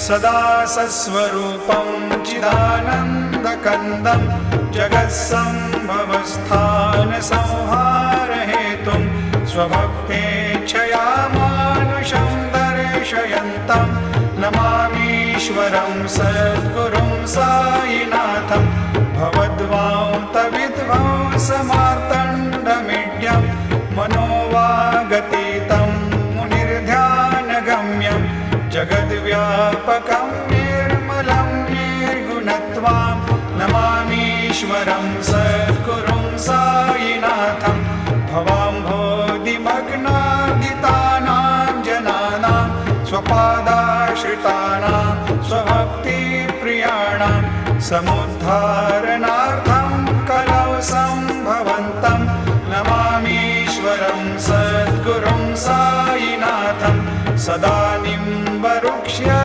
सदा सस्वरूपं चिदानन्दकन्दं जगत्सम्भवस्थानसंहारहेतुं स्वभक्तेच्छया मानुषं दर्शयन्तं नमामीश्वरं सद्गुरुं साईनाथं भवद्वान्तविध्वंसमार्तण्डमीड्यं मनोवागतीतं मुनिर्ध्यानगम्यं जगद्व्यापकं निर्मलं निर्गुणत्वां नमामीश्वरं सद्गुरुं साईनाथं भवाम्भोधिमग्नादितानां जनानां स्वपादाश्रितानां स्वभक्तिप्रियाणां समुद्धारणार्थं कलौ सम्भवन्तं नमामीश्वरं सद्गुरुं साईनाथं सदा निम्बवृक्ष